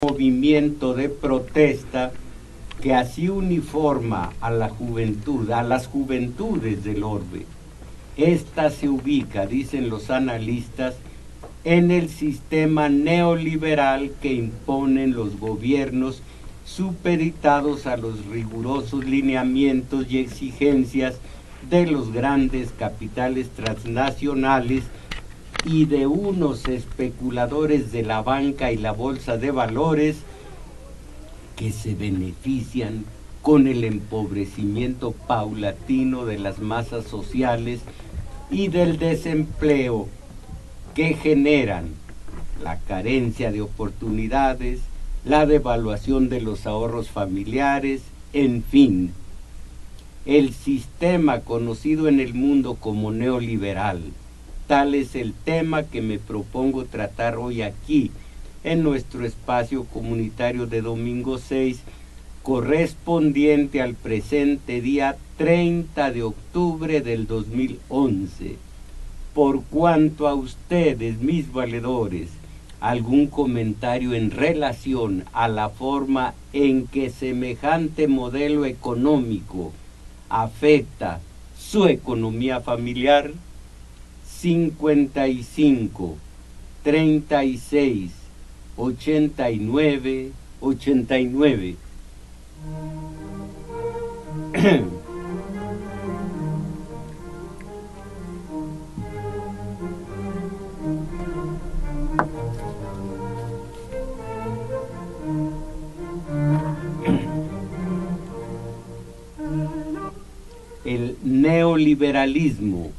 movimiento de protesta que así uniforma a la juventud, a las juventudes del orbe. Esta se ubica, dicen los analistas, en el sistema neoliberal que imponen los gobiernos supeditados a los rigurosos lineamientos y exigencias de los grandes capitales transnacionales y de unos especuladores de la banca y la bolsa de valores que se benefician con el empobrecimiento paulatino de las masas sociales y del desempleo que generan la carencia de oportunidades, la devaluación de los ahorros familiares, en fin, el sistema conocido en el mundo como neoliberal. Tal es el tema que me propongo tratar hoy aquí, en nuestro espacio comunitario de domingo 6, correspondiente al presente día 30 de octubre del 2011. Por cuanto a ustedes, mis valedores, algún comentario en relación a la forma en que semejante modelo económico afecta su economía familiar, 55 36 89 89. El neoliberalismo,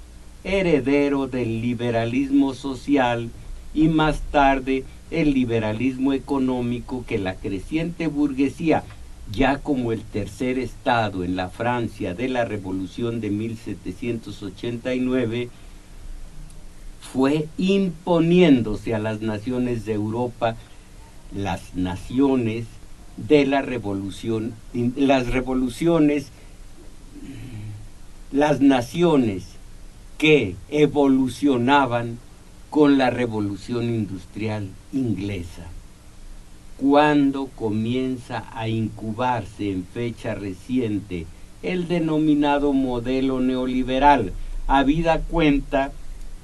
heredero del liberalismo social y más tarde el liberalismo económico que la creciente burguesía, ya como el tercer estado en la Francia de la Revolución de 1789, fue imponiéndose a las naciones de Europa, las naciones de la revolución, las naciones que evolucionaban con la revolución industrial inglesa. Cuando comienza a incubarse en fecha reciente el denominado modelo neoliberal, habida cuenta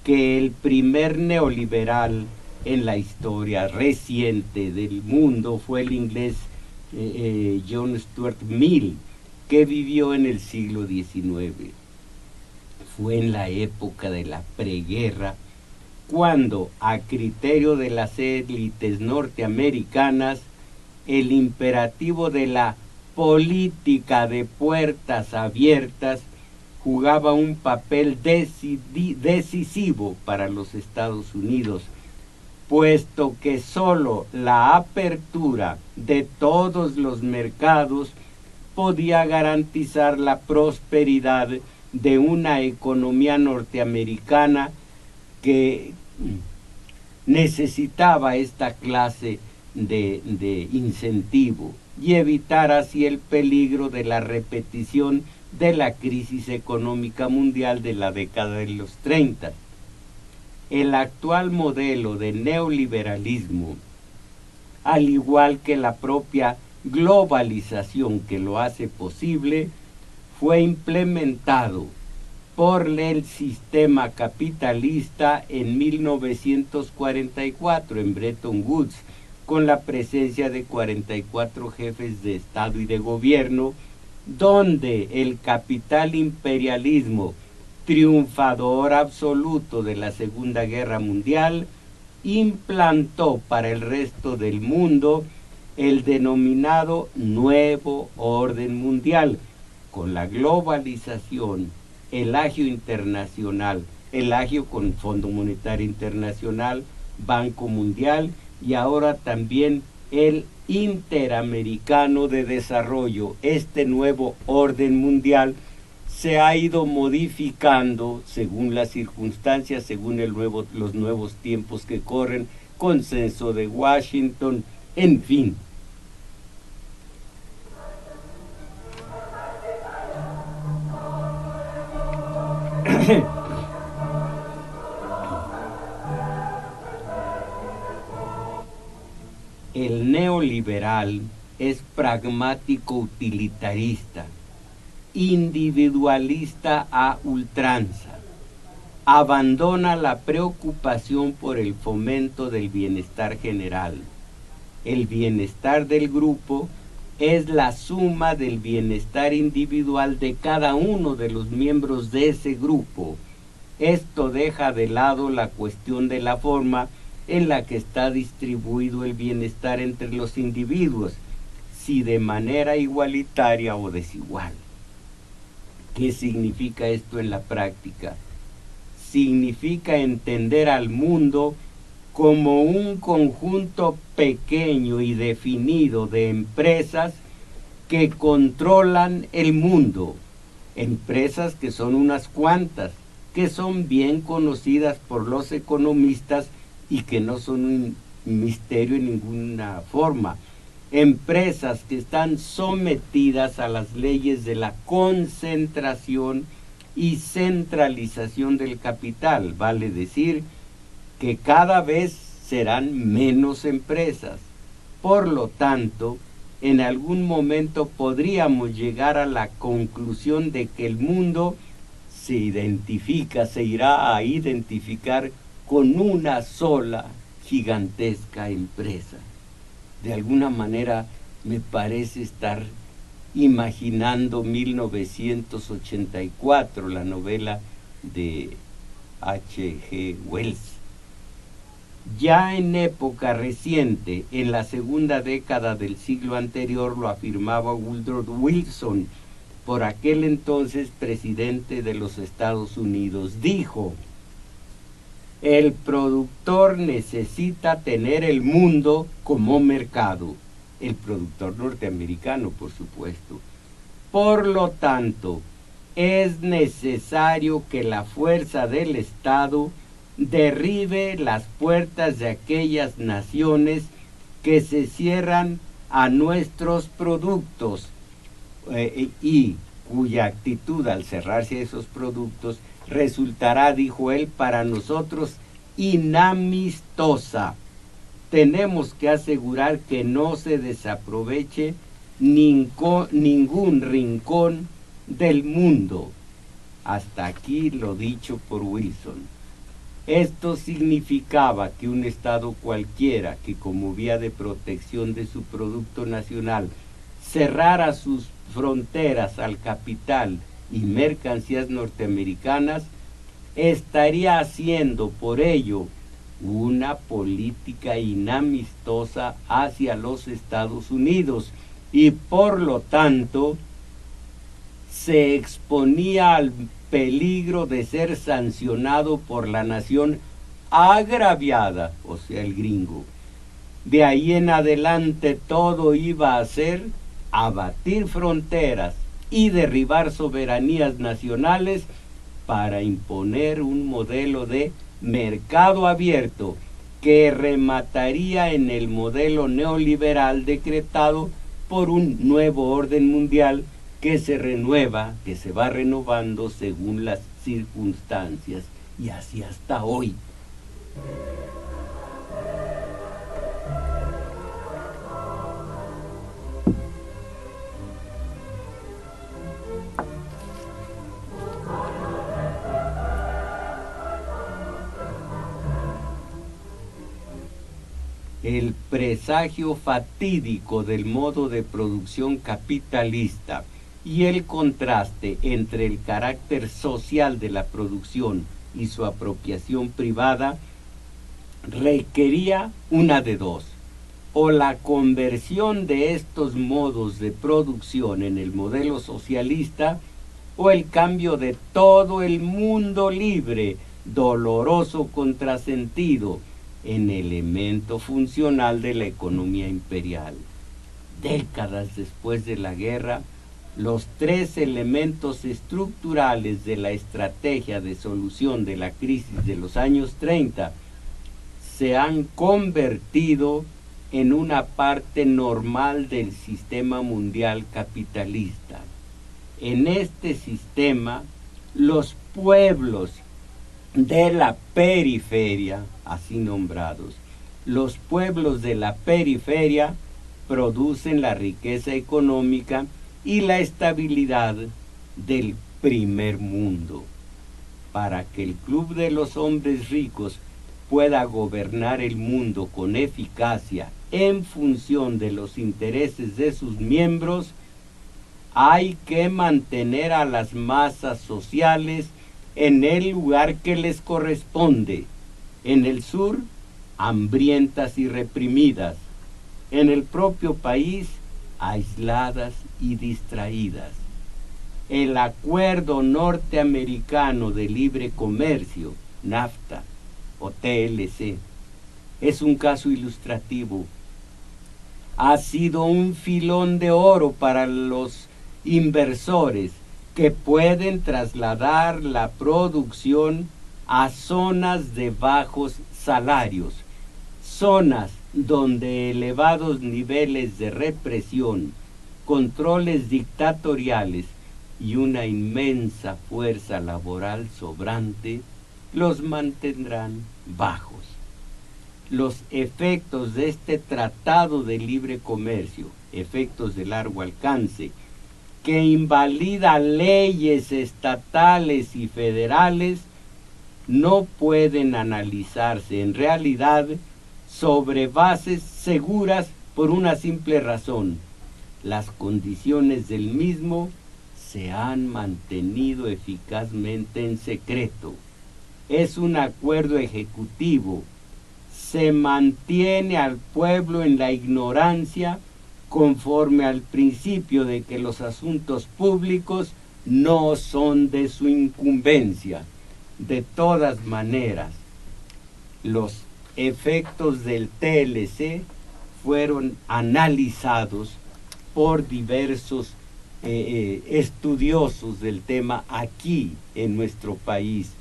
que el primer neoliberal en la historia reciente del mundo fue el inglés John Stuart Mill, que vivió en el siglo XIX. Fue en la época de la preguerra cuando, a criterio de las élites norteamericanas, el imperativo de la política de puertas abiertas jugaba un papel decisivo para los Estados Unidos, puesto que sólo la apertura de todos los mercados podía garantizar la prosperidad de una economía norteamericana que necesitaba esta clase de incentivo y evitar así el peligro de la repetición de la crisis económica mundial de la década de los 30. El actual modelo de neoliberalismo, al igual que la propia globalización que lo hace posible, fue implementado por el sistema capitalista en 1944 en Bretton Woods, con la presencia de 44 jefes de Estado y de gobierno, donde el capital imperialismo, triunfador absoluto de la Segunda Guerra Mundial, implantó para el resto del mundo el denominado Nuevo Orden Mundial, con la globalización, el agio internacional, el agio con Fondo Monetario Internacional, Banco Mundial y ahora también el Interamericano de Desarrollo. Este nuevo orden mundial se ha ido modificando según las circunstancias, según los nuevos tiempos que corren, consenso de Washington, en fin. El neoliberal es pragmático utilitarista, individualista a ultranza, abandona la preocupación por el fomento del bienestar general. El bienestar del grupo es la suma del bienestar individual de cada uno de los miembros de ese grupo. Esto deja de lado la cuestión de la forma en la que está distribuido el bienestar entre los individuos, si de manera igualitaria o desigual. ¿Qué significa esto en la práctica? Significa entender al mundo como un conjunto pequeño y definido de empresas que controlan el mundo, empresas que son unas cuantas, que son bien conocidas por los economistas y que no son un misterio en ninguna forma, empresas que están sometidas a las leyes de la concentración y centralización del capital, vale decir, que cada vez serán menos empresas. Por lo tanto, en algún momento podríamos llegar a la conclusión de que el mundo se irá a identificar con una sola gigantesca empresa. De alguna manera me parece estar imaginando 1984, la novela de H.G. Wells. Ya en época reciente, en la segunda década del siglo anterior, lo afirmaba Woodrow Wilson, por aquel entonces presidente de los Estados Unidos. Dijo: el productor necesita tener el mundo como mercado. El productor norteamericano, por supuesto. Por lo tanto, es necesario que la fuerza del Estado derribe las puertas de aquellas naciones que se cierran a nuestros productos y cuya actitud al cerrarse a esos productos resultará, dijo él, para nosotros inamistosa. Tenemos que asegurar que no se desaproveche ningún rincón del mundo. Hasta aquí lo dicho por Wilson. Esto significaba que un Estado cualquiera que, como vía de protección de su producto nacional, cerrara sus fronteras al capital y mercancías norteamericanas, estaría haciendo por ello una política inamistosa hacia los Estados Unidos y por lo tanto se exponía al peligro de ser sancionado por la nación agraviada, o sea, el gringo. De ahí en adelante todo iba a ser abatir fronteras y derribar soberanías nacionales para imponer un modelo de mercado abierto que remataría en el modelo neoliberal decretado por un nuevo orden mundial que se renueva, que se va renovando según las circunstancias, y así hasta hoy. El presagio fatídico del modo de producción capitalista y el contraste entre el carácter social de la producción y su apropiación privada requería una de dos: o la conversión de estos modos de producción en el modelo socialista, o el cambio de todo el mundo libre, doloroso contrasentido, en elemento funcional de la economía imperial. Décadas después de la guerra, los tres elementos estructurales de la estrategia de solución de la crisis de los años 30 se han convertido en una parte normal del sistema mundial capitalista. En este sistema, los pueblos de la periferia, así nombrados, los pueblos de la periferia producen la riqueza económica y la estabilidad del primer mundo. Para que el Club de los Hombres Ricos pueda gobernar el mundo con eficacia en función de los intereses de sus miembros, hay que mantener a las masas sociales en el lugar que les corresponde. En el sur, hambrientas y reprimidas. En el propio país, aisladas y distraídas. El Acuerdo Norteamericano de Libre Comercio, NAFTA, o TLC, es un caso ilustrativo. Ha sido un filón de oro para los inversores que pueden trasladar la producción a zonas de bajos salarios, zonas donde elevados niveles de represión, controles dictatoriales y una inmensa fuerza laboral sobrante los mantendrán bajos. Los efectos de este tratado de libre comercio, efectos de largo alcance, que invalida leyes estatales y federales, no pueden analizarse en realidad sobre bases seguras por una simple razón: las condiciones del mismo se han mantenido eficazmente en secreto. Es un acuerdo ejecutivo. Se mantiene al pueblo en la ignorancia conforme al principio de que los asuntos públicos no son de su incumbencia. De todas maneras, los efectos del TLC fueron analizados por diversos estudiosos del tema aquí en nuestro país,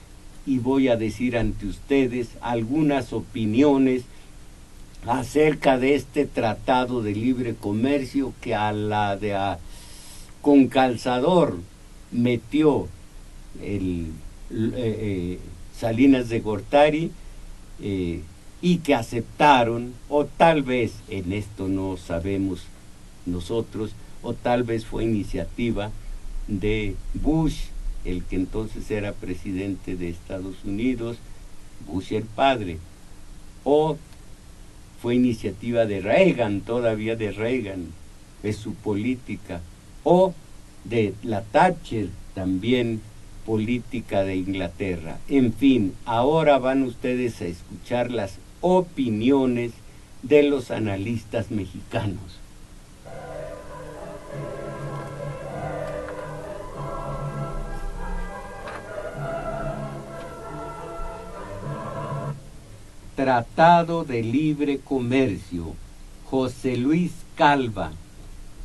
y voy a decir ante ustedes algunas opiniones acerca de este tratado de libre comercio que con calzador metió Salinas de Gortari, y que aceptaron, o tal vez, en esto no sabemos nosotros, o tal vez fue iniciativa de Bush, el que entonces era presidente de Estados Unidos, Bush el padre, o fue iniciativa de Reagan, todavía de Reagan, es su política, o de la Thatcher, también política de Inglaterra. En fin, ahora van ustedes a escuchar las opiniones de los analistas mexicanos. Tratado de Libre Comercio, José Luis Calva,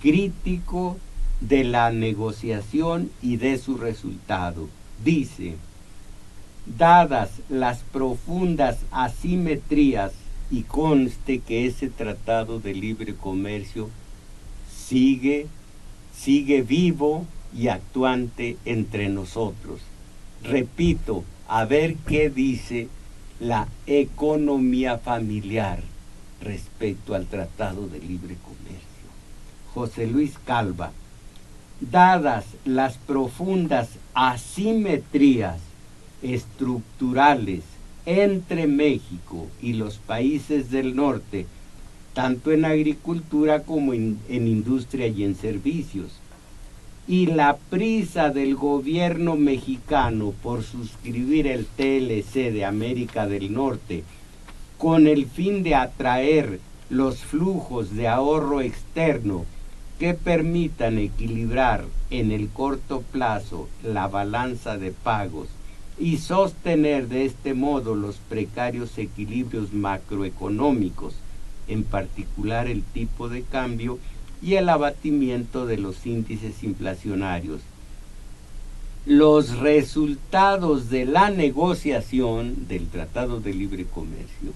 crítico de la negociación y de su resultado, dice: dadas las profundas asimetrías, y conste que ese tratado de libre comercio sigue vivo y actuante entre nosotros. Repito, a ver qué dice la economía familiar respecto al Tratado de Libre Comercio. José Luis Calva: dadas las profundas asimetrías estructurales entre México y los países del norte, tanto en agricultura como en industria y en servicios, y la prisa del gobierno mexicano por suscribir el TLC de América del Norte con el fin de atraer los flujos de ahorro externo que permitan equilibrar en el corto plazo la balanza de pagos y sostener de este modo los precarios equilibrios macroeconómicos, en particular el tipo de cambio y el abatimiento de los índices inflacionarios. Los resultados de la negociación del Tratado de Libre Comercio,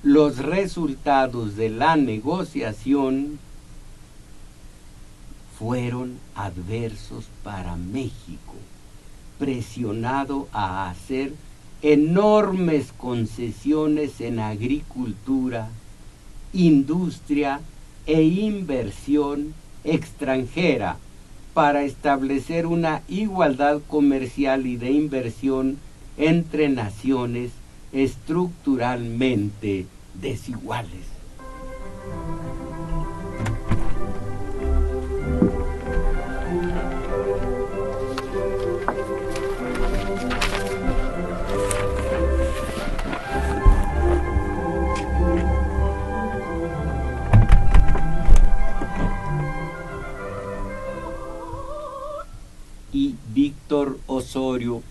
los resultados de la negociación fueron adversos para México, presionado a hacer enormes concesiones en agricultura, industria e inversión extranjera para establecer una igualdad comercial y de inversión entre naciones estructuralmente desiguales. Y Víctor Osorio,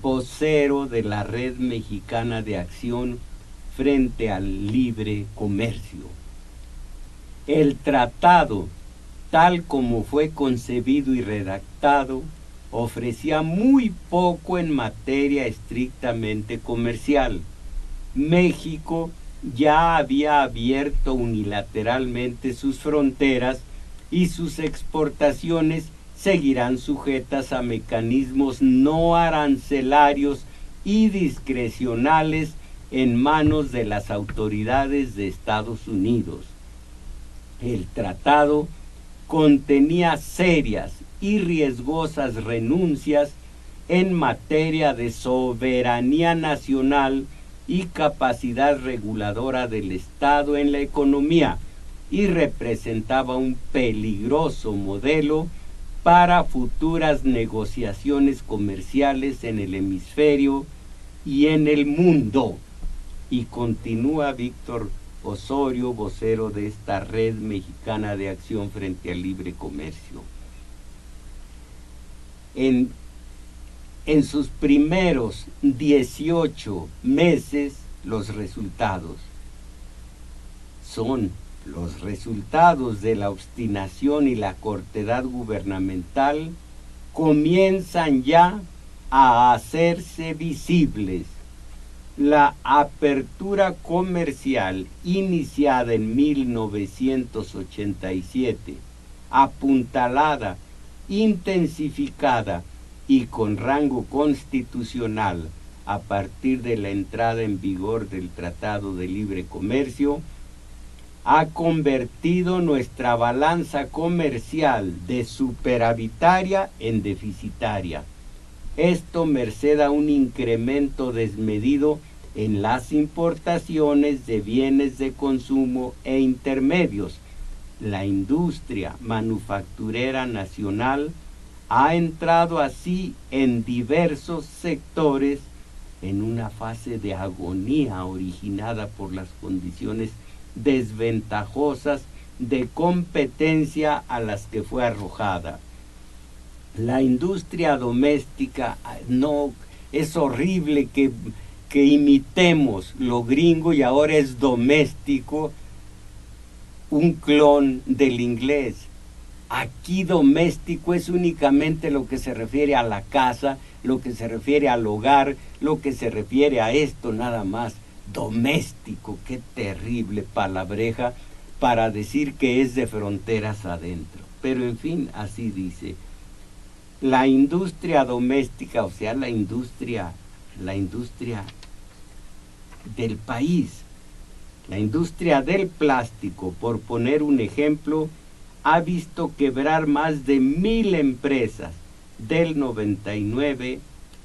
vocero de la Red Mexicana de Acción frente al Libre Comercio. El tratado, tal como fue concebido y redactado, ofrecía muy poco en materia estrictamente comercial. México ya había abierto unilateralmente sus fronteras y sus exportaciones seguirán sujetas a mecanismos no arancelarios y discrecionales en manos de las autoridades de Estados Unidos. El tratado contenía serias y riesgosas renuncias en materia de soberanía nacional y capacidad reguladora del Estado en la economía, y representaba un peligroso modelo para futuras negociaciones comerciales en el hemisferio y en el mundo. Y continúa Víctor Osorio, vocero de esta Red Mexicana de Acción frente al Libre Comercio. En sus primeros 18 meses, los resultados son los resultados de la obstinación y la cortedad gubernamental comienzan ya a hacerse visibles. La apertura comercial iniciada en 1987, apuntalada, intensificada y con rango constitucional a partir de la entrada en vigor del Tratado de Libre Comercio, ha convertido nuestra balanza comercial de superavitaria en deficitaria. Esto merced a un incremento desmedido en las importaciones de bienes de consumo e intermedios. La industria manufacturera nacional ha entrado así en diversos sectores en una fase de agonía originada por las condiciones desventajosas de competencia a las que fue arrojada. La industria doméstica, no, es horrible que imitemos lo gringo y ahora es doméstico, un clon del inglés. Aquí doméstico es únicamente lo que se refiere a la casa, lo que se refiere al hogar, lo que se refiere a esto nada más. Doméstico, qué terrible palabreja para decir que es de fronteras adentro. Pero en fin, así dice. La industria doméstica, o sea, la industria del país, la industria del plástico, por poner un ejemplo, ha visto quebrar más de 1,000 empresas del 99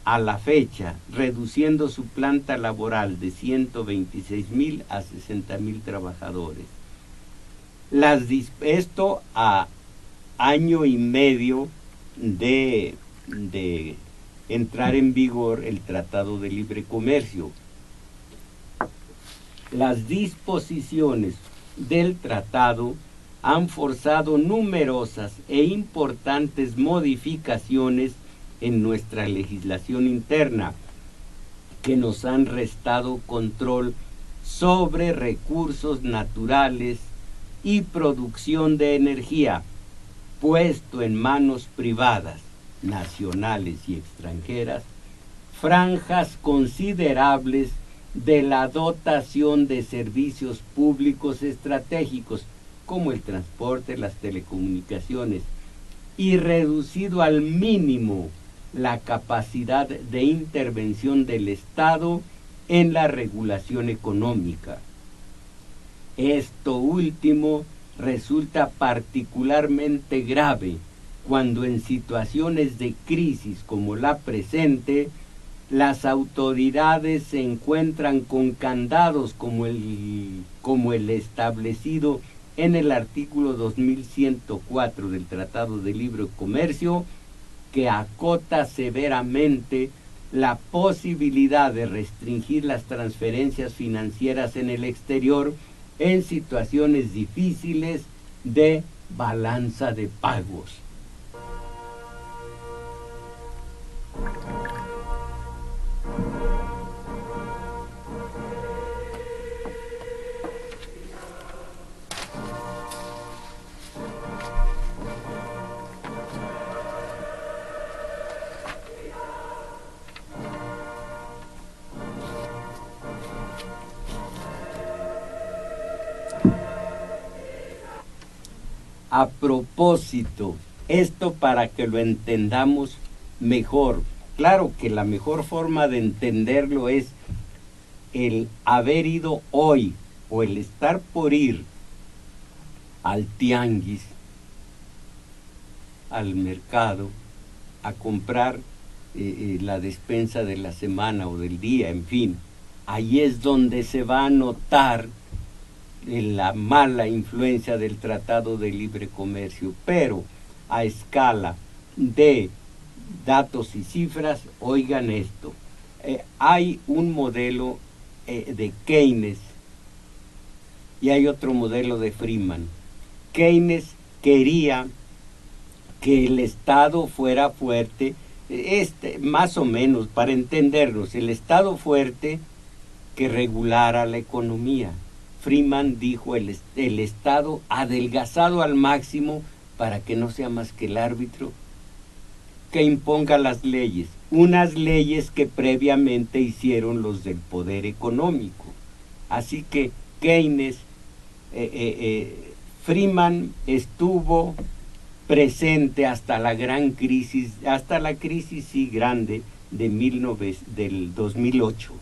a la fecha, reduciendo su planta laboral de 126,000 a 60,000 trabajadores. Esto a año y medio de entrar en vigor el Tratado de Libre Comercio. Las disposiciones del tratado han forzado numerosas e importantes modificaciones en nuestra legislación interna, que nos han restado control sobre recursos naturales y producción de energía, puesto en manos privadas, nacionales y extranjeras, franjas considerables de la dotación de servicios públicos estratégicos, como el transporte, las telecomunicaciones, y reducido al mínimo la capacidad de intervención del Estado en la regulación económica. Esto último resulta particularmente grave cuando en situaciones de crisis como la presente, las autoridades se encuentran con candados como el establecido en el artículo 2104 del Tratado de Libre Comercio, que acota severamente la posibilidad de restringir las transferencias financieras en el exterior en situaciones difíciles de balanza de pagos. A propósito, esto para que lo entendamos mejor. Claro que la mejor forma de entenderlo es el haber ido hoy o el estar por ir al tianguis, al mercado, a comprar la despensa de la semana o del día, en fin. Ahí es donde se va a notar la mala influencia del Tratado de Libre Comercio, pero a escala de datos y cifras, oigan esto, hay un modelo de Keynes y hay otro modelo de Freeman. Keynes quería que el Estado fuera fuerte, más o menos, para entendernos, el Estado fuerte que regulara la economía. Freeman dijo el Estado adelgazado al máximo para que no sea más que el árbitro que imponga las leyes, unas leyes que previamente hicieron los del poder económico. Así que Keynes, Freeman estuvo presente hasta la gran crisis, hasta la crisis sí grande del 2008.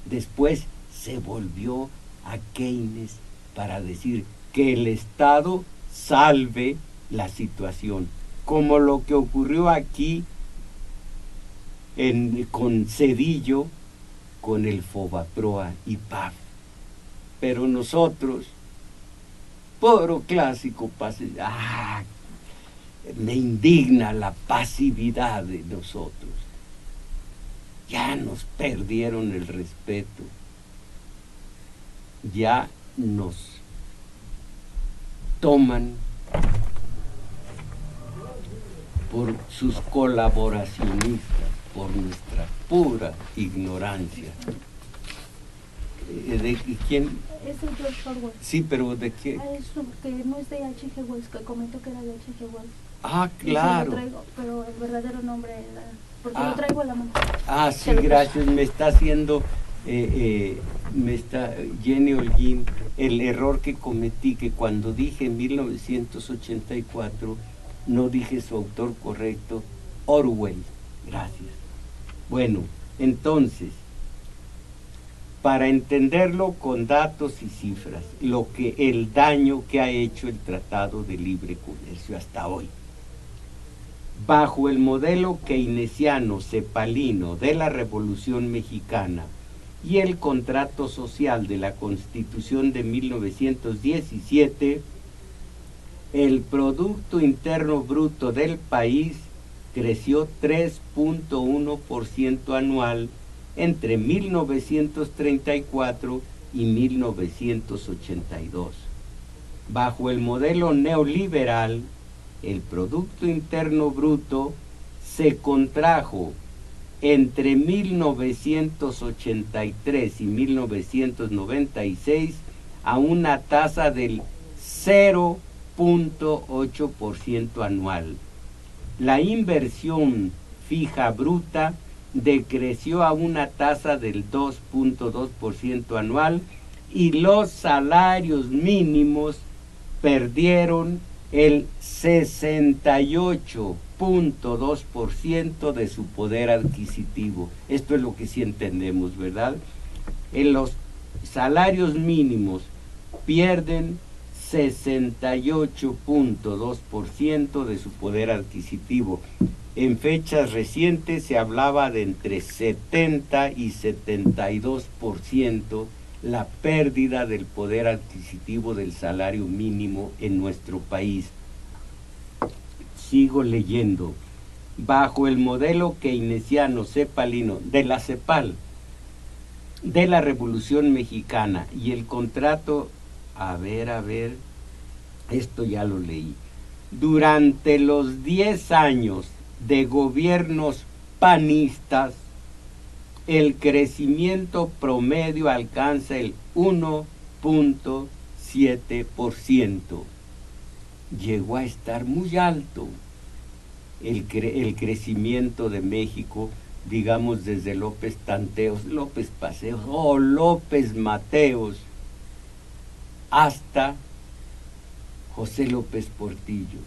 Después se volvió a Keynes para decir que el Estado salve la situación, como lo que ocurrió aquí con Cedillo, con el Fobaproa y PAF. Pero nosotros, puro clásico, me indigna la pasividad de nosotros. Ya nos perdieron el respeto. Ya nos toman por sus colaboracionistas, por nuestra pura ignorancia. ¿De quién? Es de George Orwell. Sí, pero ¿de qué? Eso, que no es de H.G. Wells, que comentó que era de H.G. Wells. Ah, claro. Lo traigo, pero el verdadero nombre era, porque lo traigo a la mano. Ah, sí, gracias. Me está haciendo, Jenny Holguín, el error que cometí, que cuando dije 1984, no dije su autor correcto, Orwell. Gracias. Bueno, entonces, para entenderlo con datos y cifras, el daño que ha hecho el Tratado de Libre Comercio hasta hoy. Bajo el modelo keynesiano cepalino de la Revolución Mexicana y el contrato social de la Constitución de 1917, el Producto Interno Bruto del país creció 3.1% anual entre 1934 y 1982. Bajo el modelo neoliberal, el Producto Interno Bruto se contrajo entre 1983 y 1996 a una tasa del 0.8% anual. La inversión fija bruta decreció a una tasa del 2.2% anual y los salarios mínimos perdieron el 68.2% de su poder adquisitivo. Esto es lo que sí entendemos, ¿verdad? En los salarios mínimos pierden 68.2% de su poder adquisitivo. En fechas recientes se hablaba de entre 70 y 72% la pérdida del poder adquisitivo del salario mínimo en nuestro país. Sigo leyendo. Bajo el modelo keynesiano cepalino de la CEPAL, de la Revolución Mexicana y el contrato, a ver, esto ya lo leí. Durante los 10 años de gobiernos panistas, el crecimiento promedio alcanza el 1.7%. Llegó a estar muy alto el crecimiento de México, digamos desde López Tanteos, López Paseos o López Mateos hasta José López Portillo.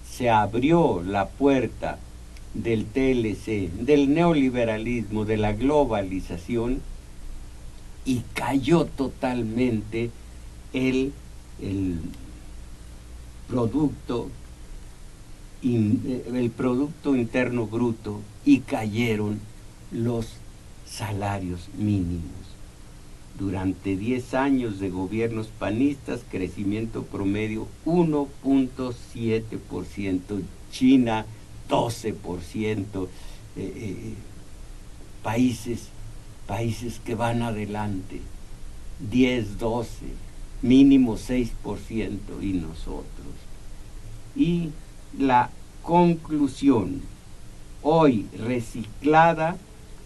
Se abrió la puerta del TLC, del neoliberalismo, de la globalización, y cayó totalmente el Producto Interno Bruto, y cayeron los salarios mínimos. Durante 10 años de gobiernos panistas, crecimiento promedio 1.7%, China 12%, países que van adelante, 10, 12, mínimo 6%, y nosotros. Y la conclusión, hoy reciclada,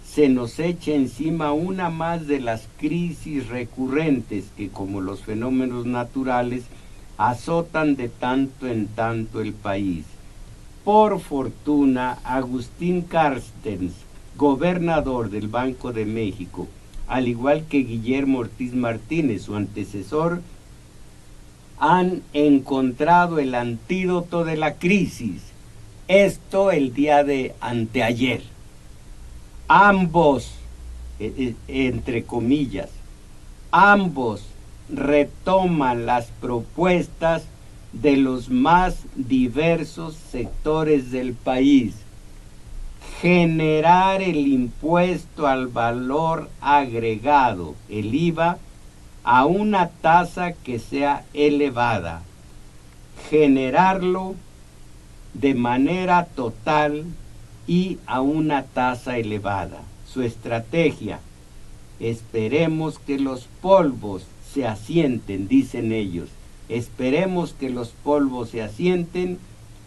se nos echa encima una más de las crisis recurrentes que, como los fenómenos naturales, azotan de tanto en tanto el país. Por fortuna, Agustín Carstens, gobernador del Banco de México, al igual que Guillermo Ortiz Martínez, su antecesor, han encontrado el antídoto de la crisis. Esto el día de anteayer. Ambos, entre comillas, ambos retoman las propuestas de los más diversos sectores del país. Generar el impuesto al valor agregado, el IVA, a una tasa que sea elevada. Generarlo de manera total y a una tasa elevada. Su estrategia: esperemos que los polvos se asienten, dicen ellos. Esperemos que los polvos se asienten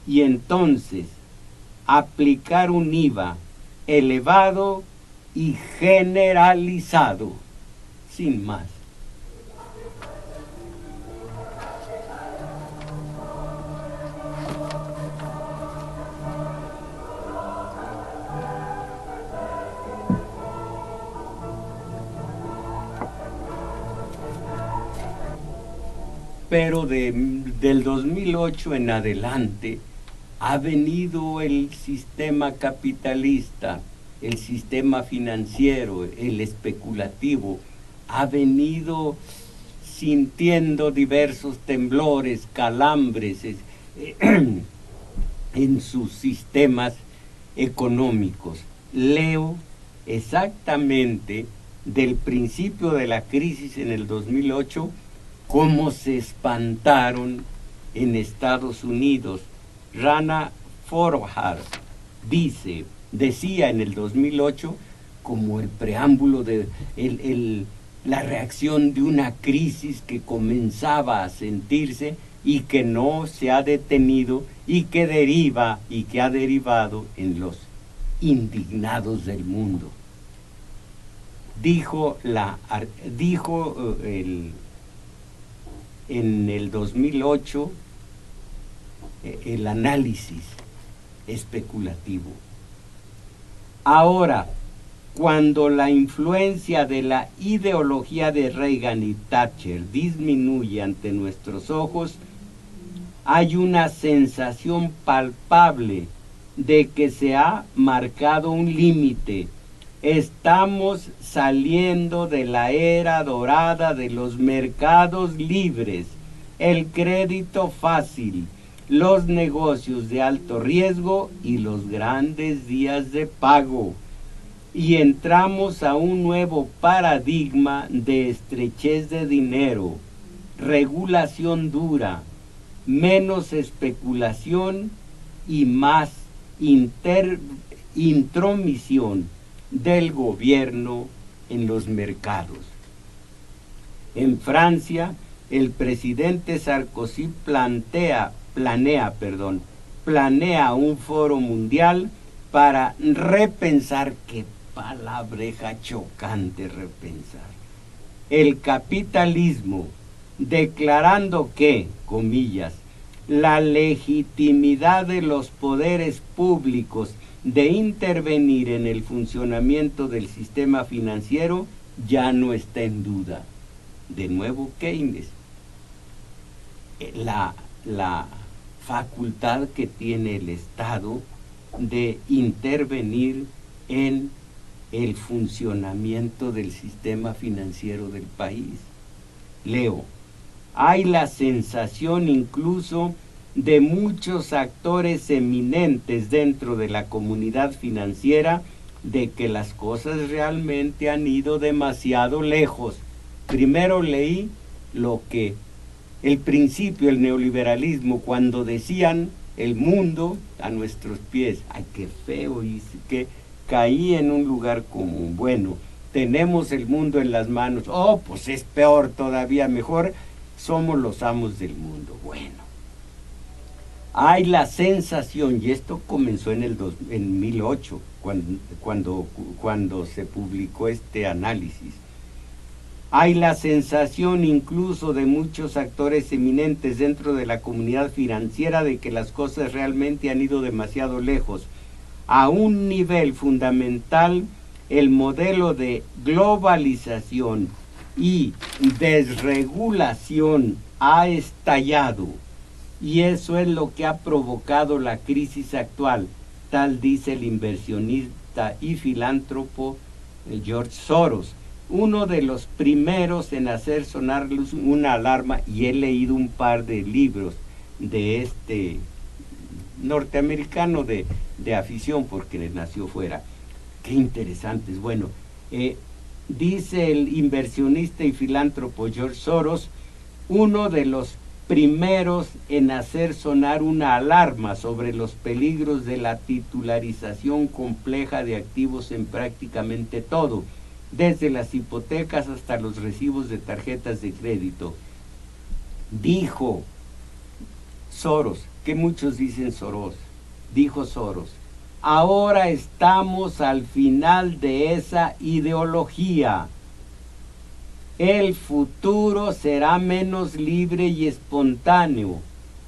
y entonces aplicar un IVA elevado y generalizado, sin más. Pero del 2008 en adelante ha venido el sistema capitalista, el sistema financiero, el especulativo, ha venido sintiendo diversos temblores, calambres en sus sistemas económicos. Leo exactamente del principio de la crisis en el 2008, cómo se espantaron en Estados Unidos. Rana Forhar decía en el 2008, como el preámbulo de la reacción de una crisis que comenzaba a sentirse y que no se ha detenido y que deriva y que ha derivado en los indignados del mundo. Dijo en el 2008 el análisis especulativo. Ahora, cuando la influencia de la ideología de Reagan y Thatcher disminuye ante nuestros ojos, hay una sensación palpable de que se ha marcado un límite. Estamos saliendo de la era dorada de los mercados libres, el crédito fácil, los negocios de alto riesgo y los grandes días de pago. Y entramos a un nuevo paradigma de estrechez de dinero, regulación dura, menos especulación y más intromisión del gobierno en los mercados. En Francia, el presidente Sarkozy planea un foro mundial para repensar, qué palabreja chocante, repensar, el capitalismo, declarando que, comillas, la legitimidad de los poderes públicos de intervenir en el funcionamiento del sistema financiero ya no está en duda. De nuevo Keynes, la facultad que tiene el Estado de intervenir en el funcionamiento del sistema financiero del país. Leo, hay la sensación incluso de muchos actores eminentes dentro de la comunidad financiera de que las cosas realmente han ido demasiado lejos. Primero leí lo que el principio, el neoliberalismo, cuando decían el mundo a nuestros pies. Ay, qué feo, y que caí en un lugar común. Bueno, tenemos el mundo en las manos. Oh, pues es peor todavía, mejor somos los amos del mundo. Bueno, hay la sensación, y esto comenzó en 1008, cuando se publicó este análisis. Hay la sensación incluso de muchos actores eminentes dentro de la comunidad financiera de que las cosas realmente han ido demasiado lejos. A un nivel fundamental, el modelo de globalización y desregulación ha estallado, y eso es lo que ha provocado la crisis actual, tal dice el inversionista y filántropo George Soros, uno de los primeros en hacer sonar una alarma, y he leído un par de libros de este norteamericano de afición, porque nació fuera. Qué interesantes. Bueno, dice el inversionista y filántropo George Soros, uno de los primeros en hacer sonar una alarma sobre los peligros de la titularización compleja de activos en prácticamente todo, desde las hipotecas hasta los recibos de tarjetas de crédito. Dijo Soros, que muchos dicen Soros, dijo Soros, ahora estamos al final de esa ideología. El futuro será menos libre y espontáneo,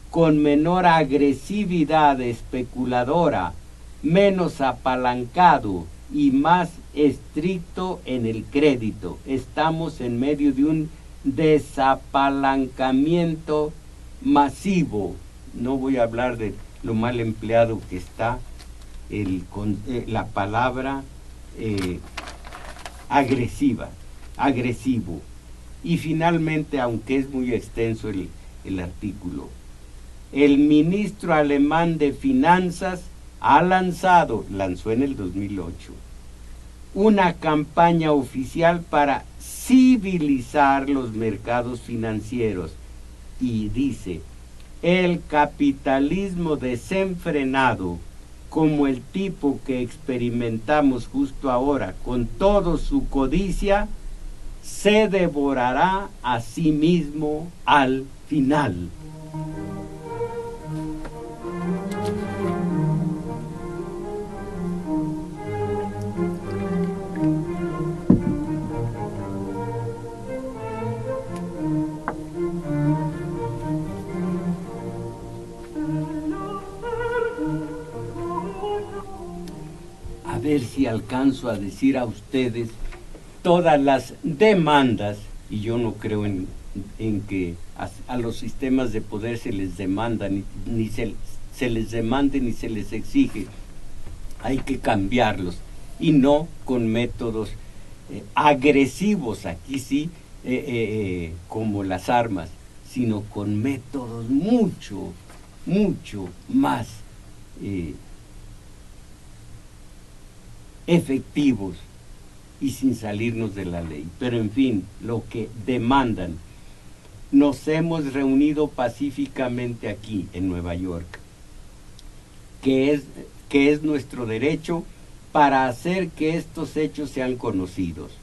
con menor agresividad especuladora, menos apalancado y más estricto en el crédito. Estamos en medio de un desapalancamiento masivo. No voy a hablar de lo mal empleado que está la palabra agresivo. Y finalmente, aunque es muy extenso el artículo, el ministro alemán de Finanzas lanzó en el 2008 una campaña oficial para civilizar los mercados financieros, y dice, el capitalismo desenfrenado, como el tipo que experimentamos justo ahora, con toda su codicia, se devorará a sí mismo al final. A ver si alcanzo a decir a ustedes todas las demandas, y yo no creo en que a los sistemas de poder se les demanda, ni se les demande, ni se les exige. Hay que cambiarlos, y no con métodos agresivos, aquí sí, como las armas, sino con métodos mucho más efectivos y sin salirnos de la ley. Pero en fin, lo que demandan. Nos hemos reunido pacíficamente aquí en Nueva York, que es nuestro derecho, para hacer que estos hechos sean conocidos.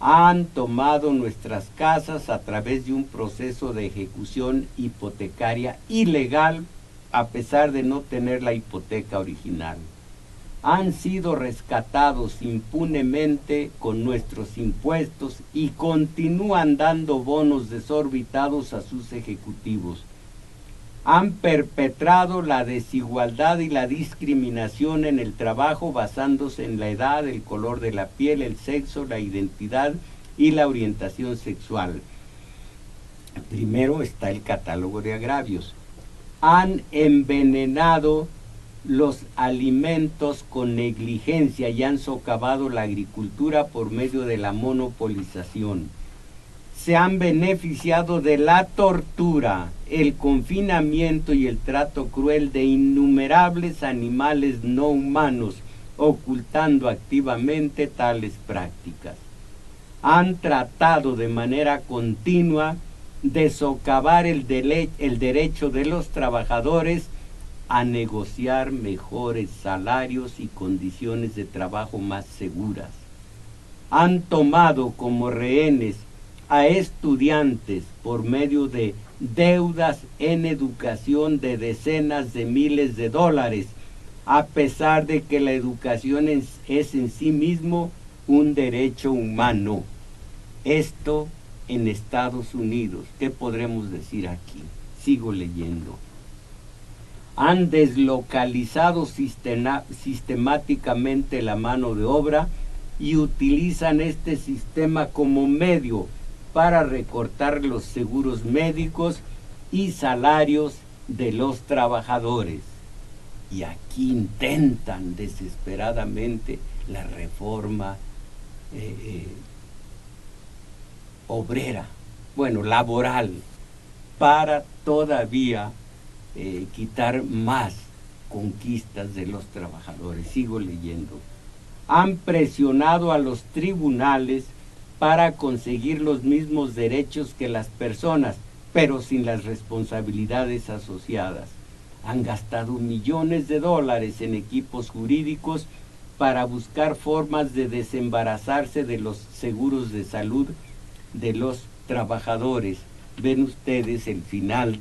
Han tomado nuestras casas a través de un proceso de ejecución hipotecaria ilegal, a pesar de no tener la hipoteca original. Han sido rescatados impunemente con nuestros impuestos y continúan dando bonos desorbitados a sus ejecutivos. Han perpetrado la desigualdad y la discriminación en el trabajo basándose en la edad, el color de la piel, el sexo, la identidad y la orientación sexual. Primero está el catálogo de agravios. Han envenenado los alimentos con negligencia y han socavado la agricultura por medio de la monopolización. Se han beneficiado de la tortura, el confinamiento y el trato cruel de innumerables animales no humanos, ocultando activamente tales prácticas. Han tratado de manera continua de socavar el derecho de los trabajadores a negociar mejores salarios y condiciones de trabajo más seguras. Han tomado como rehenes a estudiantes por medio de deudas en educación de decenas de miles de dólares, a pesar de que la educación es en sí mismo un derecho humano. Esto en Estados Unidos. ¿Qué podremos decir aquí? Sigo leyendo. Han deslocalizado sistemáticamente la mano de obra y utilizan este sistema como medio para recortar los seguros médicos y salarios de los trabajadores. Y aquí intentan desesperadamente la reforma obrera, laboral, para todavía quitar más conquistas de los trabajadores. Sigo leyendo. Han presionado a los tribunales para conseguir los mismos derechos que las personas, pero sin las responsabilidades asociadas. Han gastado millones de dólares en equipos jurídicos para buscar formas de desembarazarse de los seguros de salud de los trabajadores. Ven ustedes el final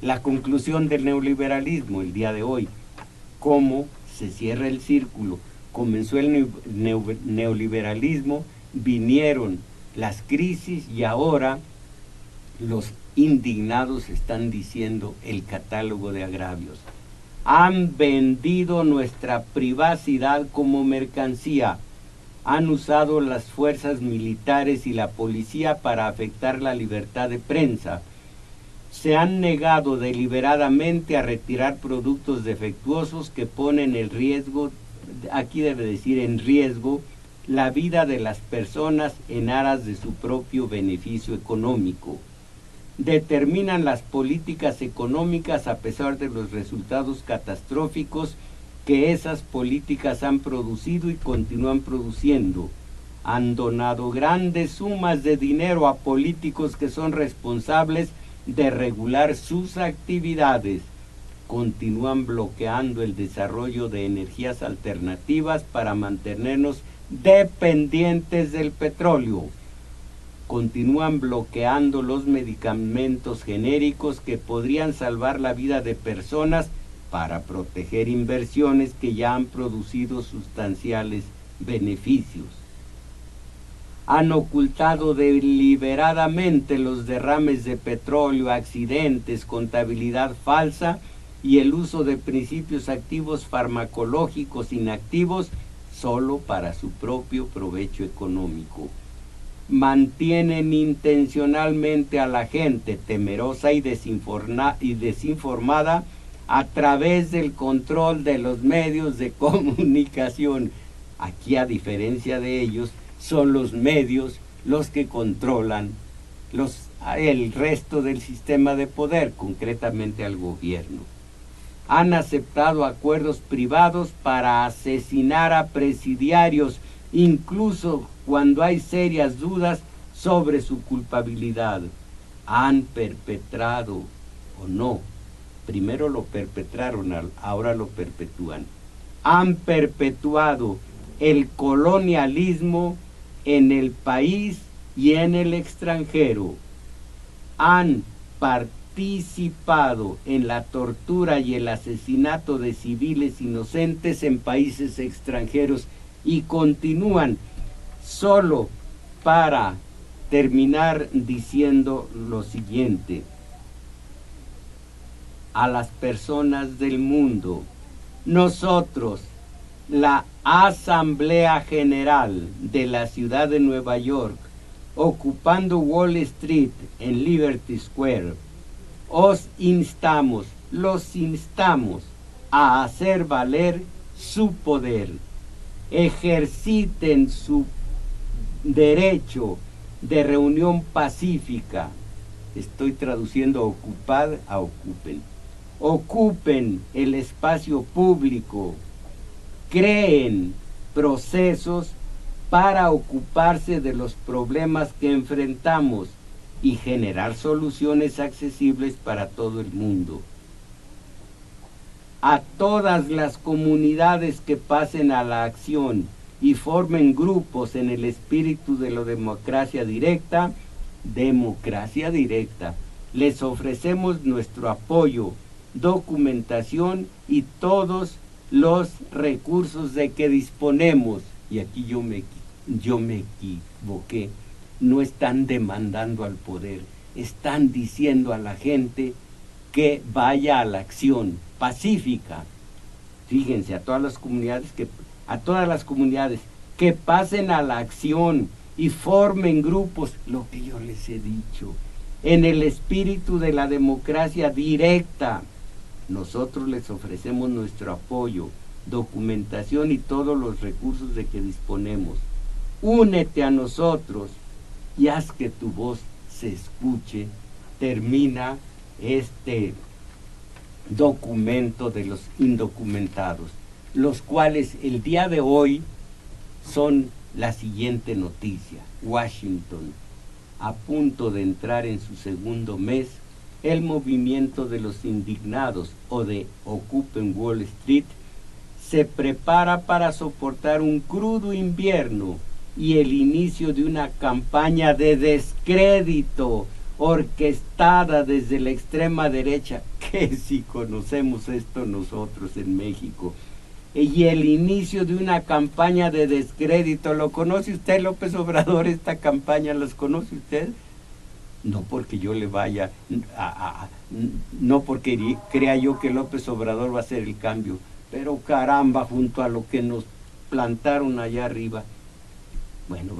la conclusión del neoliberalismo el día de hoy. Cómo se cierra el círculo. Comenzó el neoliberalismo, vinieron las crisis y ahora los indignados están diciendo el catálogo de agravios. Han vendido nuestra privacidad como mercancía. Han usado las fuerzas militares y la policía para afectar la libertad de prensa. Se han negado deliberadamente a retirar productos defectuosos que ponen en riesgo, aquí debe decir en riesgo, la vida de las personas en aras de su propio beneficio económico. Determinan las políticas económicas a pesar de los resultados catastróficos que esas políticas han producido y continúan produciendo. Han donado grandes sumas de dinero a políticos que son responsables de regular sus actividades. Continúan bloqueando el desarrollo de energías alternativas para mantenernos dependientes del petróleo. Continúan bloqueando los medicamentos genéricos que podrían salvar la vida de personas para proteger inversiones que ya han producido sustanciales beneficios. Han ocultado deliberadamente los derrames de petróleo, accidentes, contabilidad falsa y el uso de principios activos farmacológicos inactivos solo para su propio provecho económico. Mantienen intencionalmente a la gente temerosa y desinformada a través del control de los medios de comunicación. Aquí, a diferencia de ellos, son los medios los que controlan el resto del sistema de poder, concretamente al gobierno. Han aceptado acuerdos privados para asesinar a presidiarios, incluso cuando hay serias dudas sobre su culpabilidad. Han perpetrado, o no, primero lo perpetraron, ahora lo perpetúan. Han perpetuado el colonialismo en el país y en el extranjero. Han participado en la tortura y el asesinato de civiles inocentes en países extranjeros y continúan. Solo para terminar diciendo lo siguiente: a las personas del mundo, nosotros, la Asamblea General de la ciudad de Nueva York, ocupando Wall Street en Liberty Square, los instamos a hacer valer su poder. Ejerciten su derecho de reunión pacífica. Estoy traduciendo ocupad a ocupen. Ocupen el espacio público. Creen procesos para ocuparse de los problemas que enfrentamos y generar soluciones accesibles para todo el mundo. A todas las comunidades que pasen a la acción y formen grupos en el espíritu de la democracia directa, les ofrecemos nuestro apoyo, documentación y todos los recursos de que disponemos. Y aquí yo me equivoqué. No están demandando al poder, están diciendo a la gente que vaya a la acción pacífica. Fíjense, a todas las comunidades que pasen a la acción y formen grupos, lo que yo les he dicho, en el espíritu de la democracia directa. Nosotros les ofrecemos nuestro apoyo, documentación y todos los recursos de que disponemos. Únete a nosotros y haz que tu voz se escuche. Termina este documento de los indocumentados, los cuales el día de hoy son la siguiente noticia. Washington, a punto de entrar en su segundo mes, el movimiento de los indignados o de Ocupen Wall Street se prepara para soportar un crudo invierno y el inicio de una campaña de descrédito orquestada desde la extrema derecha, que si conocemos esto nosotros en México, y el inicio de una campaña de descrédito. ¿Lo conoce usted, López Obrador? ¿Esta campaña las conoce usted? No porque yo le vaya no porque crea yo que López Obrador va a hacer el cambio, pero caramba, junto a lo que nos plantaron allá arriba. Bueno,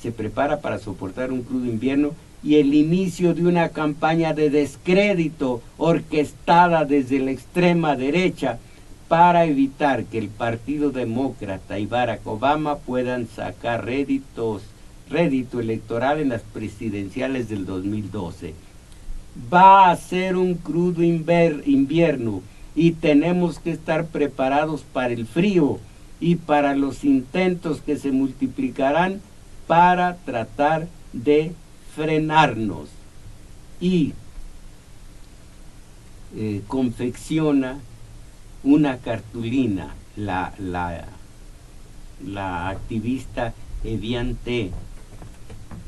se prepara para soportar un crudo invierno y el inicio de una campaña de descrédito orquestada desde la extrema derecha para evitar que el Partido Demócrata y Barack Obama puedan sacar rédito electoral en las presidenciales del 2012. Va a ser un crudo invierno y tenemos que estar preparados para el frío y para los intentos que se multiplicarán para tratar de frenarnos. Y confecciona una cartulina, la activista Evian T.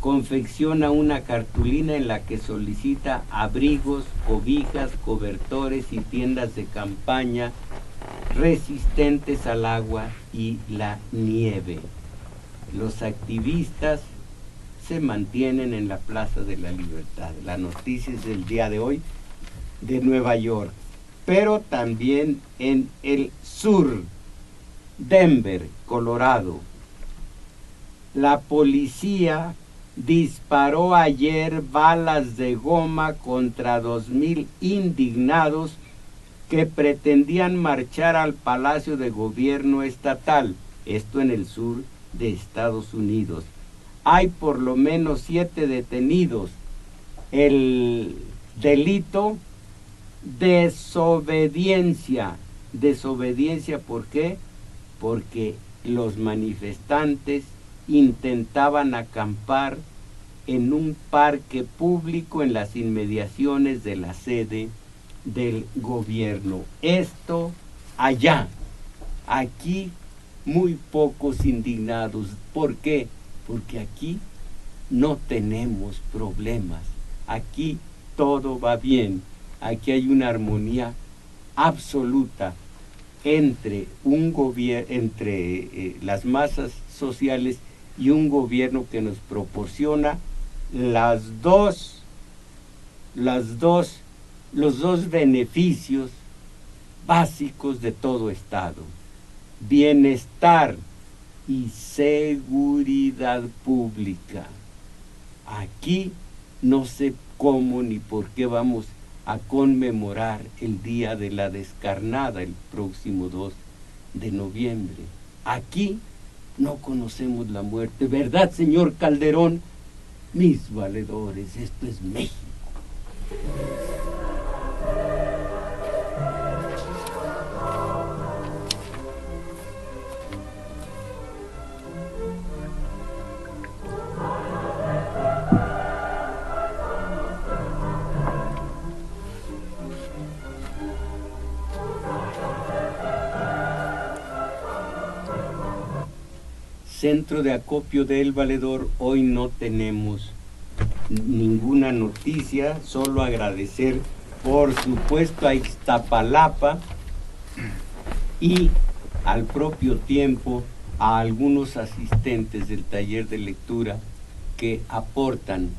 confecciona una cartulina en la que solicita abrigos, cobijas, cobertores y tiendas de campaña resistentes al agua y la nieve. Los activistas se mantienen en la Plaza de la Libertad. La noticia es del día de hoy de Nueva York, pero también en el sur, Denver, Colorado. La policía disparó ayer balas de goma contra 2,000 indignados que pretendían marchar al Palacio de Gobierno Estatal, esto en el sur de Estados Unidos. Hay por lo menos 7 detenidos el delito desobediencia. Desobediencia, ¿por qué? Porque los manifestantes intentaban acampar en un parque público en las inmediaciones de la sede del gobierno. Esto allá, aquí muy pocos indignados. ¿Por qué? Porque aquí no tenemos problemas, aquí todo va bien, aquí hay una armonía absoluta entre las masas sociales y un gobierno que nos proporciona los dos beneficios básicos de todo Estado: bienestar y seguridad pública. Aquí no sé cómo ni por qué vamos a conmemorar el Día de la Descarnada el próximo 2 de noviembre. Aquí no conocemos la muerte, ¿verdad, señor Calderón? Mis valedores, esto es México. Centro de acopio de El Valedor, hoy no tenemos ninguna noticia, solo agradecer por supuesto a Iztapalapa y al propio tiempo a algunos asistentes del taller de lectura que aportan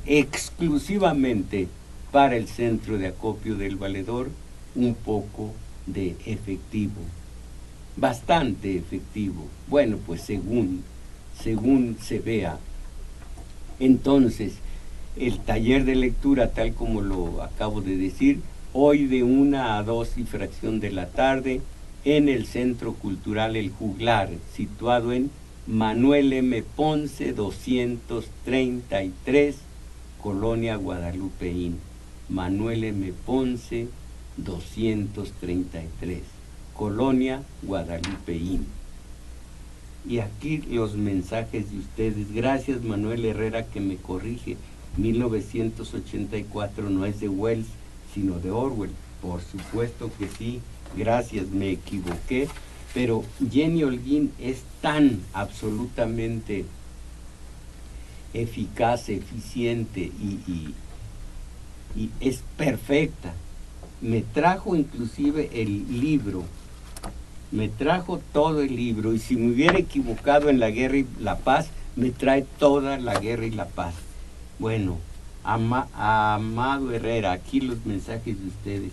exclusivamente para el centro de acopio del Valedor un poco de efectivo. Bastante efectivo. Bueno, pues según se vea. Entonces, el taller de lectura, tal como lo acabo de decir, hoy de 1 a 2 y fracción de la tarde, en el Centro Cultural El Juglar, situado en Manuel M. Ponce 233, Colonia Guadalupeín. Manuel M. Ponce 233. Colonia Guadalupeín. Y aquí los mensajes de ustedes. Gracias, Manuel Herrera, que me corrige. 1984 no es de Wells, sino de Orwell. Por supuesto que sí. Gracias, me equivoqué. Pero Jenny Holguín es tan absolutamente eficaz, eficiente y es perfecta. Me trajo inclusive el libro. Me trajo todo el libro, y si me hubiera equivocado en La Guerra y la Paz, me trae toda La Guerra y la Paz. Bueno, Amado Herrera, aquí los mensajes de ustedes.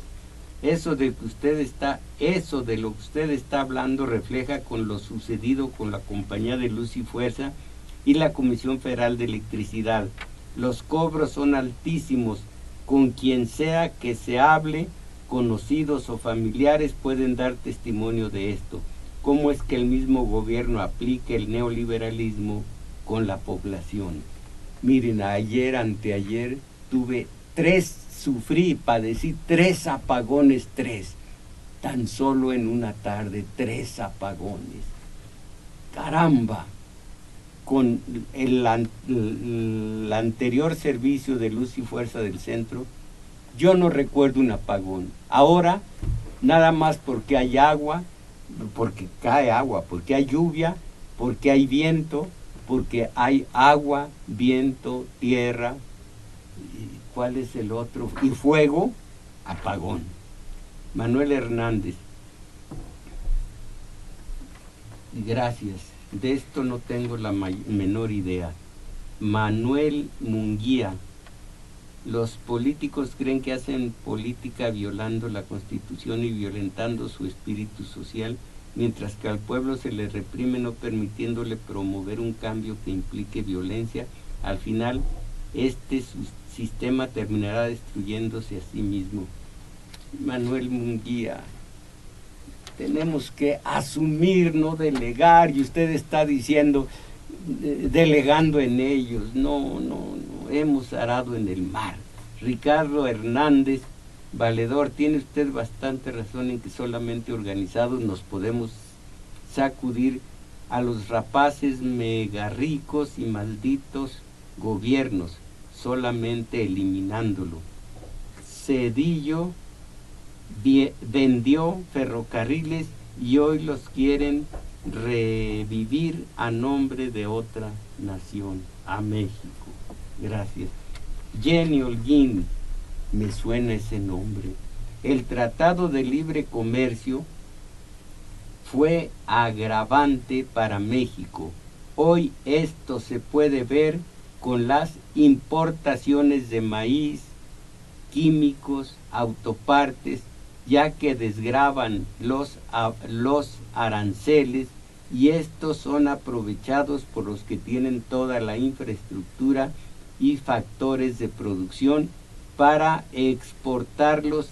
Eso de lo que usted está hablando refleja con lo sucedido con la Compañía de Luz y Fuerza y la Comisión Federal de Electricidad. Los cobros son altísimos. Con quien sea que se hable, conocidos o familiares pueden dar testimonio de esto. ¿Cómo es que el mismo gobierno aplica el neoliberalismo con la población? Miren, anteayer, padecí 3 apagones, tan solo en una tarde, 3 apagones. ¡Caramba! Con el anterior servicio de luz y fuerza del centro, yo no recuerdo un apagón. Ahora, nada más porque hay agua, porque cae agua, porque hay lluvia, porque hay viento, porque hay agua, viento, tierra, ¿cuál es el otro? Y fuego, apagón. Manuel Hernández. Gracias. De esto no tengo la menor idea. Manuel Munguía. Los políticos creen que hacen política violando la Constitución y violentando su espíritu social, mientras que al pueblo se le reprime no permitiéndole promover un cambio que implique violencia. Al final, sistema terminará destruyéndose a sí mismo. Manuel Munguía, tenemos que asumir, no delegar, y usted está diciendo, delegando en ellos. No, hemos arado en el mar. Ricardo Hernández, valedor, tiene usted bastante razón en que solamente organizados nos podemos sacudir a los rapaces mega ricos y malditos gobiernos, solamente eliminándolo. Cedillo vendió ferrocarriles y hoy los quieren revivir a nombre de otra nación, a México. Gracias. Jenny Holguín, me suena ese nombre. El Tratado de Libre Comercio fue agravante para México. Hoy esto se puede ver con las importaciones de maíz, químicos, autopartes, ya que desgravan los aranceles y estos son aprovechados por los que tienen toda la infraestructura y factores de producción para exportarlos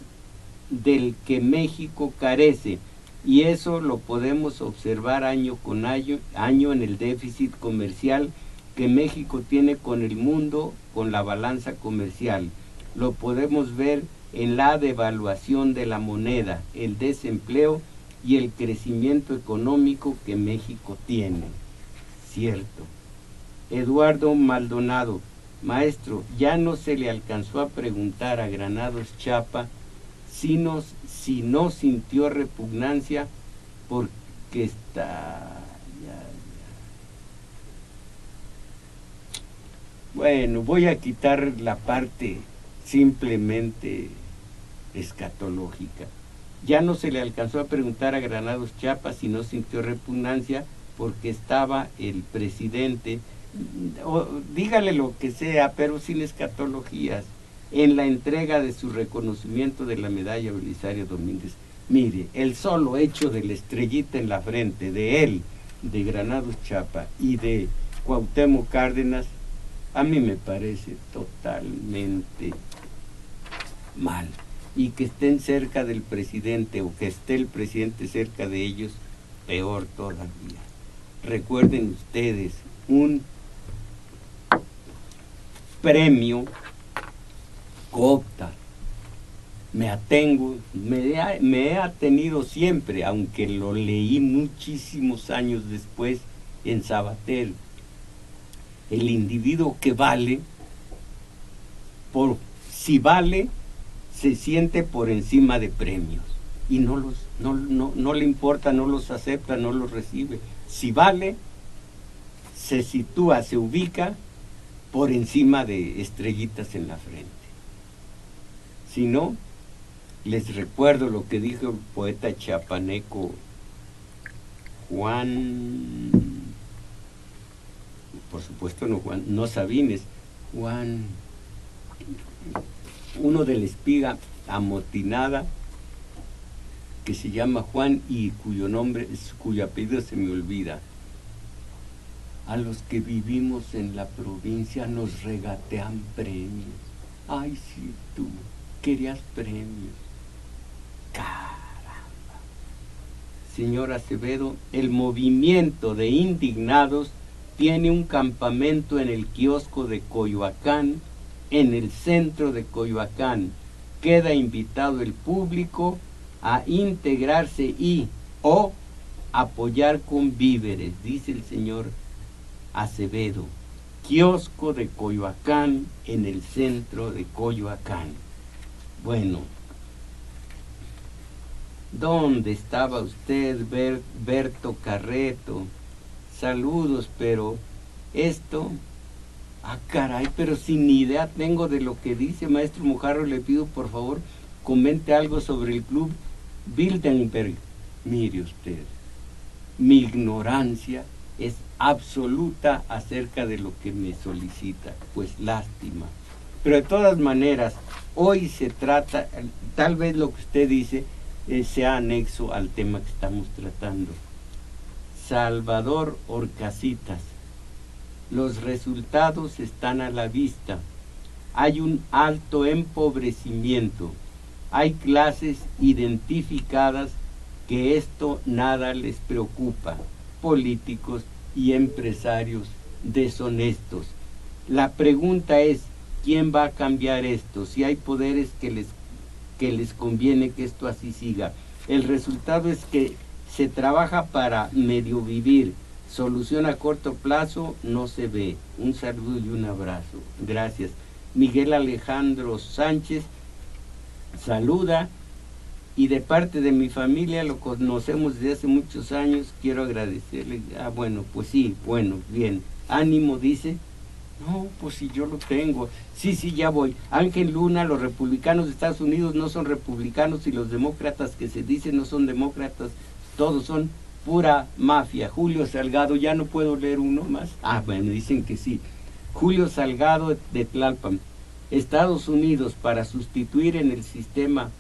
del que México carece. Y eso lo podemos observar año con año en el déficit comercial que México tiene con el mundo, con la balanza comercial. Lo podemos ver en la devaluación de la moneda, el desempleo y el crecimiento económico que México tiene. Cierto. Eduardo Maldonado, maestro, ya no se le alcanzó a preguntar a Granados Chapa si no sintió repugnancia porque está... Bueno, voy a quitar la parte simplemente escatológica. Ya no se le alcanzó a preguntar a Granados Chapa si no sintió repugnancia porque estaba el presidente, o dígale lo que sea, pero sin escatologías, en la entrega de su reconocimiento de la medalla Belisario Domínguez. Mire, el solo hecho de la estrellita en la frente de él, de Granados Chapa y de Cuauhtémoc Cárdenas, a mí me parece totalmente mal. Y que estén cerca del presidente o que esté el presidente cerca de ellos, peor todavía. Recuerden ustedes, un premio coopta. Me he atenido siempre, aunque lo leí muchísimos años después en Sabater. El individuo que vale, si vale, se siente por encima de premios y no le importa, no los acepta, no los recibe. Si vale, se sitúa, se ubica por encima de estrellitas en la frente. Si no, les recuerdo lo que dijo el poeta chiapaneco Juan, por supuesto no Sabines, Juan, uno de la espiga amotinada, que se llama Juan y cuyo apellido se me olvida. A los que vivimos en la provincia nos regatean premios. Ay, si tú querías premios. Caramba. Señor Acevedo, el movimiento de indignados tiene un campamento en el kiosco de Coyoacán, en el centro de Coyoacán. Queda invitado el público a integrarse o apoyar con víveres, dice el señor Acevedo. Kiosco de Coyoacán, en el centro de Coyoacán. Bueno, ¿dónde estaba usted, Berto Carreto? Saludos, pero esto... Ah, caray, pero sin ni idea tengo de lo que dice. Maestro Mojarro, le pido por favor comente algo sobre el club Bilderberg. Mire usted, mi ignorancia es absoluta acerca de lo que me solicita. Pues lástima. Pero de todas maneras, hoy se trata, tal vez lo que usted dice sea anexo al tema que estamos tratando. Salvador Orcasitas. Los resultados están a la vista. Hay un alto empobrecimiento. Hay clases identificadas que esto nada les preocupa. Políticos y empresarios deshonestos. La pregunta es, ¿quién va a cambiar esto? Si hay poderes que les conviene que esto así siga. El resultado es que se trabaja para medio vivir. Solución a corto plazo no se ve. Un saludo y un abrazo. Gracias. Miguel Alejandro Sánchez saluda, y de parte de mi familia, lo conocemos desde hace muchos años, quiero agradecerle. Bueno, pues sí, bueno, bien. Ánimo, dice. No, pues si yo lo tengo. Sí, ya voy. Ángel Luna, los republicanos de Estados Unidos no son republicanos y los demócratas que se dicen no son demócratas, todos son pura mafia. Julio Salgado, ya no puedo leer uno más. Bueno, dicen que sí. Julio Salgado de Tlalpan. Estados Unidos para sustituir en el sistema,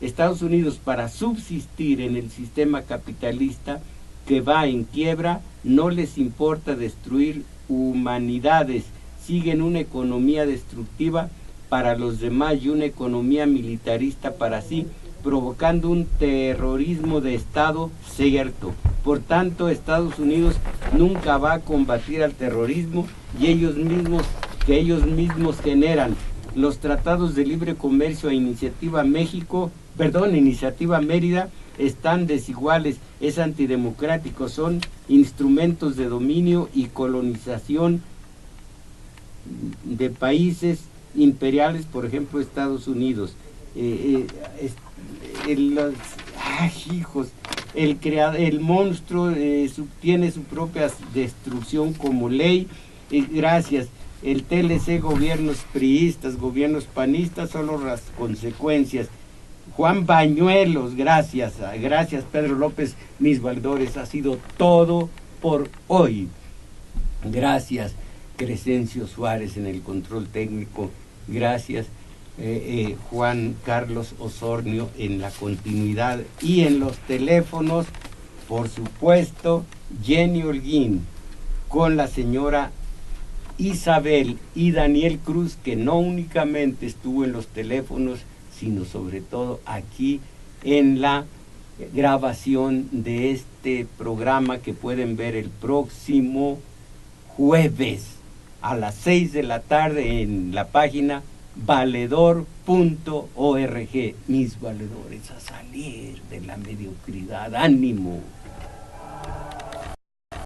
Estados Unidos para subsistir en el sistema capitalista que va en quiebra, no les importa destruir humanidades, siguen una economía destructiva para los demás y una economía militarista para sí, provocando un terrorismo de Estado cierto. Por tanto, Estados Unidos nunca va a combatir al terrorismo y ellos mismos generan. Los tratados de libre comercio a Iniciativa Mérida están desiguales, es antidemocrático, son instrumentos de dominio y colonización de países imperiales, por ejemplo Estados Unidos. El monstruo tiene su propia destrucción como ley. Gracias. El TLC, gobiernos priistas, gobiernos panistas, solo las consecuencias. Juan Bañuelos, gracias Pedro López, mis valedores, ha sido todo por hoy. Gracias Crescencio Suárez en el control técnico, gracias Juan Carlos Osornio en la continuidad, y en los teléfonos, por supuesto, Jenny Holguín con la señora Isabel y Daniel Cruz, que no únicamente estuvo en los teléfonos, sino sobre todo aquí en la grabación de este programa que pueden ver el próximo jueves a las 6 de la tarde en la página valedor.org. Mis valedores, a salir de la mediocridad, ánimo.